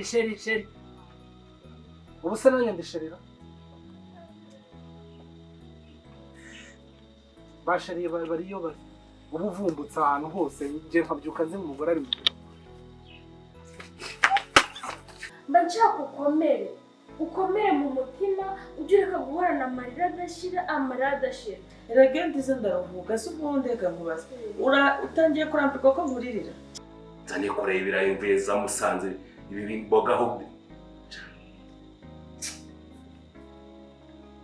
Sheri. Ubu se nanjye ndisherera. Basheriye bariyo bari. Ubu vumbutse ahantu hose nje nkabyuka nzi umugore ari mu biro. Ndashaka ukomere mu mutima ugireka guhorana amarira adashira. Erega ndize ndaruhuka se ubundi reka nkubaze. Utangiye kurambirwa ko nkuririra. Zane kureba ibirayi mvuye za Musanze ibi bimbogaho.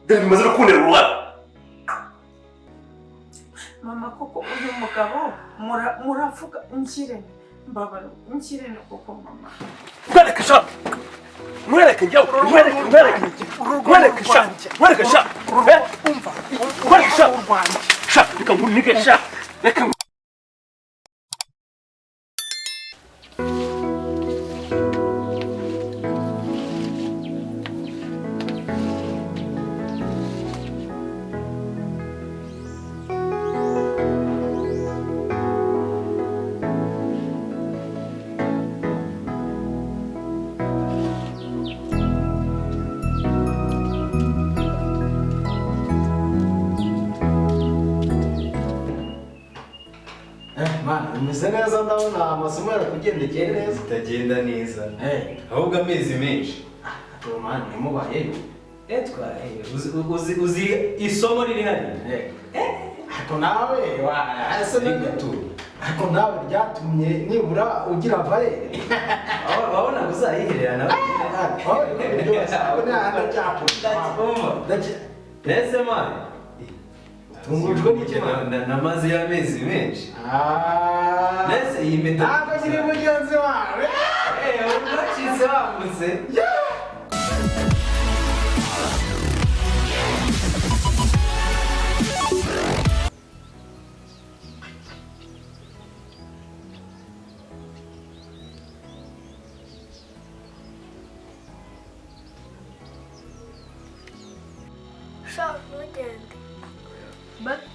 Bimaze no kuntera uruhara. Mama koko uyu mugabo muravuga unkirene mbabara unkirene koko mama. Mwereke sha. Mwereke sha. Umva. Mwereke sha. Sha, reka nkunike sha. Reka Umeze neza ndabona amasomo yarakugendekeye neza. Itagenda neza. Ahubwo amezi menshi. Mwana mubayeyo. Uzi isomo riri hano. Ako nawe ase n'igatu. Ako nawe ryatumye nibura ugira vaye. Wabona uzayiherera nawe. Ako nta cyapo. Nese mani. Tungujwe n'ikimana namazi y'amezi menshi. Nese iyi meta. Ntabwo kiri mugenzi wawe. Urwacize wamutse.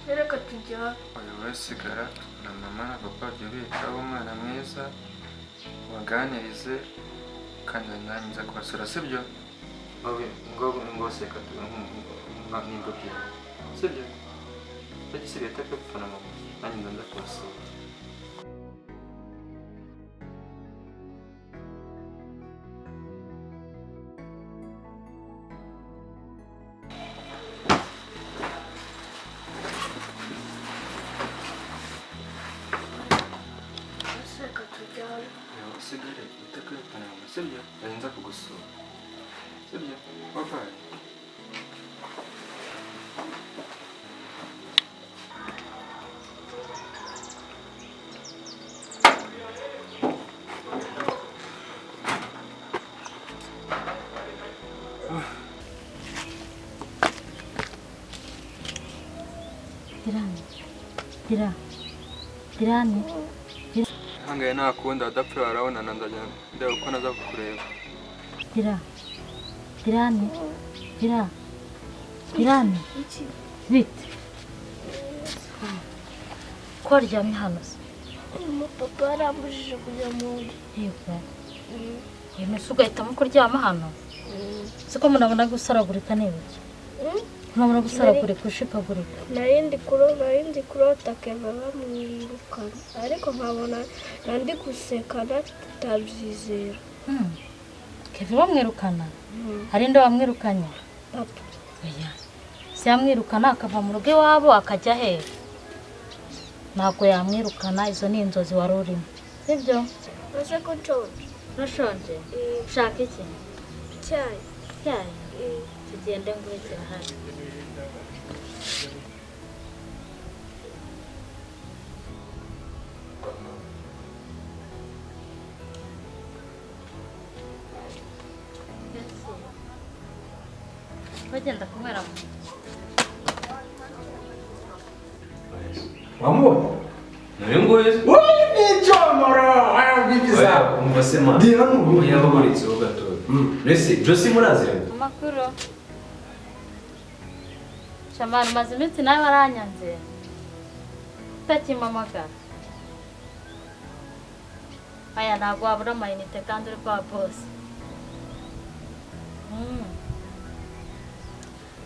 Reka tujya. Wowe sigara na mama na papa jya ubitaho umwana mwiza waganirize kandi nanjye nza kubasura sibyo? Ngo seka n'ingobyi sibyo? Tagisigaye takapfa na mama nanjye nza kubasura. Sigara takapfa na mama sibyo? Nanjye nza kugusura sibyo? Papa Tirani. hangaye nakunda adapfa warabonana ndajya ndeba uko naza kukureba. Tirani. Bite. Ko aryamye hano se? Papa yarambujije kujya mu nzu. Yego. Yemese ugahitamo kuryama hano? Siko munabona gusaragurika n'ibiki? Murabona gusaragurika ushikagurika. Narindi kurota Keva bamwirukana ariko nkabona nandi gusekana tutabyizera. Keva bamwirukana? Hari nde bamwirukanye? Papa. Oya. Si yamwirukana akava mu rugo iwabo akajya he? Ntabwo yamwirukana, izo ni inzozi wari urimo. Sibyo? Ese ko nshonje. Urashonje? Ushaka iki? Icyayi. Tugende ngurikira hano. Bagenda kumera mu Wamubona? Nari ngoye. N'icyomoro bigiza. Umva se ma. Dira n'ubu yababuritse ho gato. Nese Josi muraziranye? Amakuru. Shamana maze iminsi nawe waranyanze. utakimamagara aya ntabwo wabura amayinite kandi uri kwa bosi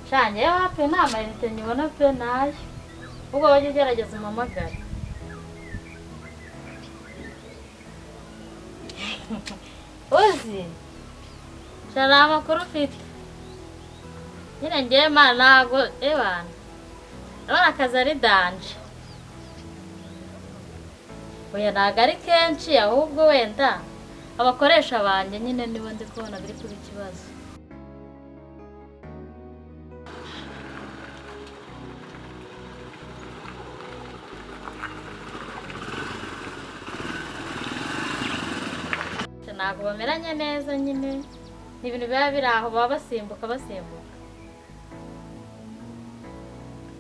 shange hafi nta mayinite nyibona pe nayo ubwo wajya ugerageza umamagare uzi shara amakuru ufite nyine ngewe mana ntabwo ebana urabona akazi ari danje oya ntabwo ari kenshi ahubwo wenda abakoresha banjye nyine nibo ndi kubona biri kuba ikibazo ntabwo bameranye neza nyine ni ibintu biba biri aho baba basimbuka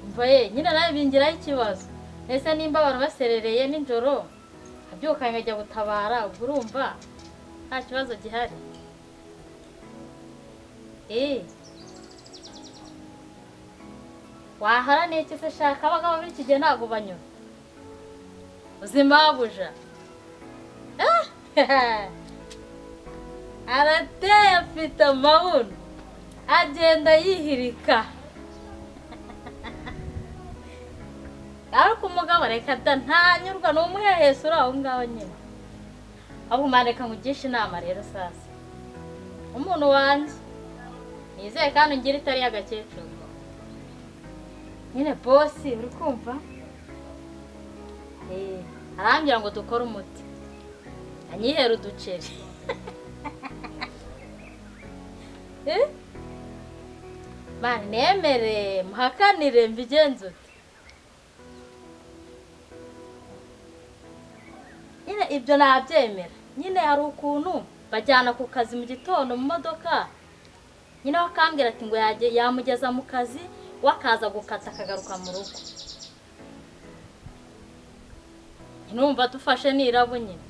mvaye nyine nawe bingiraho ikibazo ese nimba abantu baserereye nijoro abyuka nkajya gutabara ubwo urumva nta kibazo gihari wahara n'iki se shaka abagabo muri iki gihe ntabwo banyura uzimabuja arateye afite amabuno agenda yihirika ariko umugabo reka da ntanyurwa ni umuhehesi uri aho ngaho nyine ahubwo reka nkugishe inama rero sasa umuntu wanjye nizeye kandi ngira itari y'agakecuru nyine bosi uri kumva arambwira ngo dukore umuti anyihere uduceri mani nemere muhakanire mbigenze ute nyine ibyo nabyemera nyine hari ukuntu bajyana ku kazi mu gitondo mu modoka nyine wakambwira ati ngo yamugeza mu kazi wakaza gukata akagaruka mu rugo numva dufashe n'irabo nyine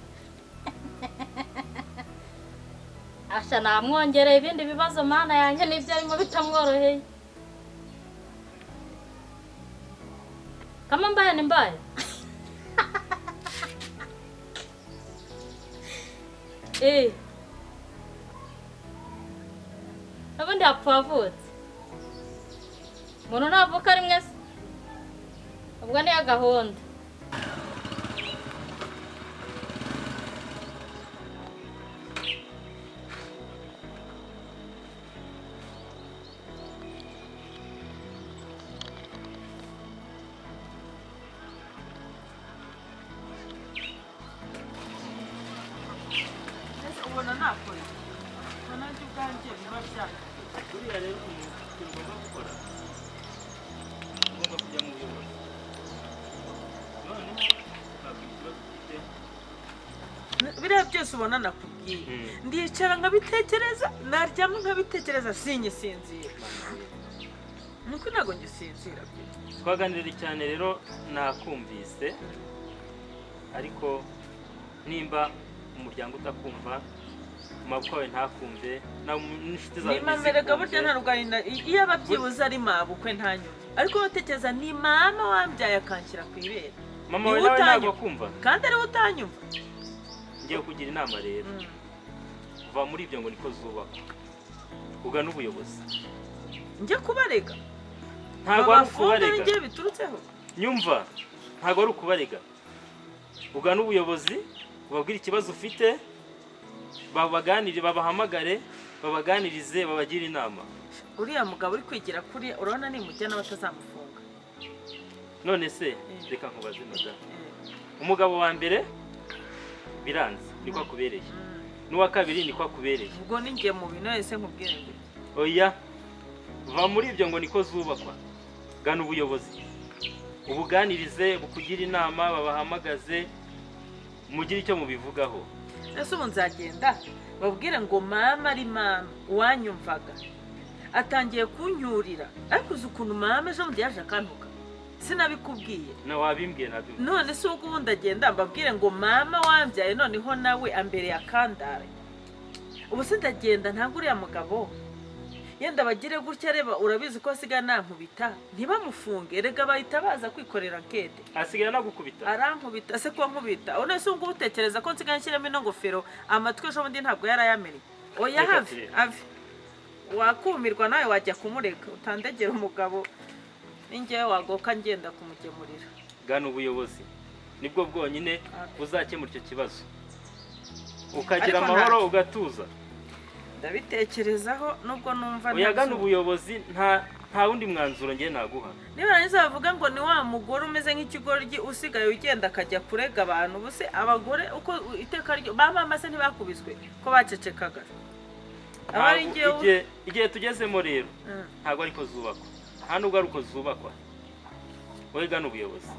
asha namwongereye ibindi bibazo mana yanjye n'ibyo arimo bitamworoheye kama mbaya ni mbaya ubundi hapfa havutse umuntu navuka rimwe se ubwo niyo gahunda ubona nakora ubona ibyo ubwanjye biba byaka buriya rero umuntu ugomba gukora ugomba kujya mu buyobozi noneho ntabwo ikibazo ufite biriya byose ubona nakubwiye ndicara nkabitekereza naryama nkabitekereza sinyisinzira nuko ntabwo ngisinzira twaganiriye cyane rero nakumvise ariko nimba umuryango utakumva mabukwe wawe ntakumve n'inshuti zawe nimamerega burya nta rwanda iyo ababyibuze ari mabukwe ntanyumve ariko batekereza ni mama wambyaye akanshyira ku ibere mama we nawe ntabwo akumva kandi ariwe utanyumva ngiye kugira inama rero kuva muri ibyo ngo niko zubakwa ugana ubuyobozi njye kubarega ntabwo ari ukubarega ngiye biturutseho nyumva ntabwo ari ukubarega ugana ubuyobozi ubabwira ikibazo ufite babaganire babahamagare babaganirize babagire inama uriya mugabo uri kwigira kuri urabona nimujyana batazamufunga none se reka nkubaze madamu umugabo wa mbere biranze niko akubereye n'uwa kabiri niko akubereye ubwo ningiye mu bintu wese nkubwire ngo oya va muri ibyo ngo niko zubakwa gana ubuyobozi ubuganirize bukugira inama babahamagaze mugire icyo mubivugaho ese ubu nzagenda babwire ngo mama ari mama uwanyumvaga atangiye kunyurira ariko uzi ukuntu mama ejo bundi yaje akantuka sinabikubwiye na wabimbwiye nabyo none se ubwo ubundi agenda mbabwire ngo mama wambyaye noneho nawe ambere akandare ubu se ndagenda ntabwo uriya mugabo yenda bagire gutya reba urabizi ko asiga nankubita ntibamufunge rega bahita baza kwikorera nkete asigaye nagukubita arankubita se ko nkubita one se ngo utekereza ko nsigaye nshyiramo ino ngofero amatwi ejo bundi ntabwo yarayamenye oya have wakumirwa nawe wajya kumureka utandegera umugabo ningewe wagoka ngenda kumugemurira gana ubuyobozi nibwo bwonyine buzakemura icyo kibazo ukagira amahoro ugatuza ndabitekerezaho nubwo numva uyagana ubuyobozi nta wundi mwanzuro ngiye naguha niba nizo bavuga ngo ni wa mugore umeze nk'ikigoryi usigaye ugenda akajya kurega abantu buse abagore uko iteka ryo bamama se ntibakubiswe ko bacecekaga abari ngiye igihe tugezemo rero ntabwo ariko zubakwa hano ubwo ari uko zubakwa wowe gana ubuyobozi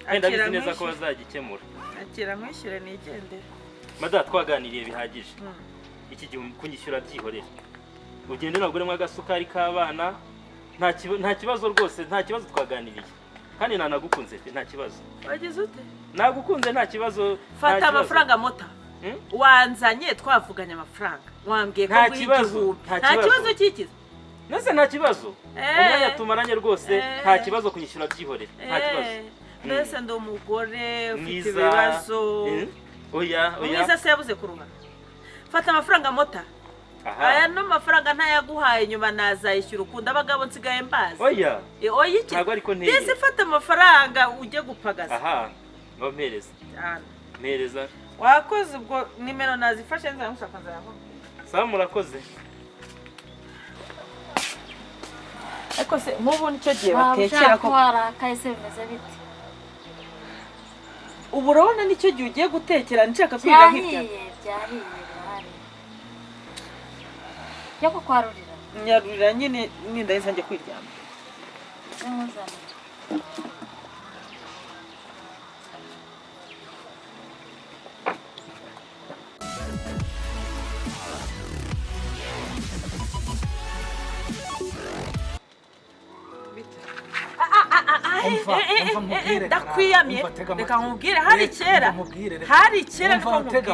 kandi abizi neza ko bazagikemura akira mwishyure nigendere mada twaganiriye bihagije iki gihe kunyishyura byihorera ugende nagure mwa gasukari k'abana nta kibazo rwose nta kibazo twaganiriye kandi nanagukunze nta kibazo wagize ute nagukunze nta kibazo fata amafaranga mota wanzanye twavuganye amafaranga wambwiye ko igihumbi nta kibazo kikize nase nta kibazo umwanya tumaranye rwose nta kibazo kunyishyura byihorera nta kibazo mbese ndi umugore ufite ibibazo oya mwiza se yabuze kuruha fata amafaranga mota aya no mafaranga ntayaguhaye nyuma nazayishyura ukunda abagabo nsigaye mbazi oya iki ntabwo ariko nteye ndetse fata amafaranga ujye gupagaza mpereza mpereza wakoze ubwo nimero nazifashe nzamushaka nzayabona sawa murakoze ariko se nk'ubu nicyo gihe batekera ko warakaye se bimeze bite ubu urabona nicyo gihe ugiye gutekera nshaka kwiga nk'ibyo byahiye birahari yo kukwarurira nyarurira nyine nindahise njye kwiryama ndakwiyamye reka nkubwire hari kera ko nkubwire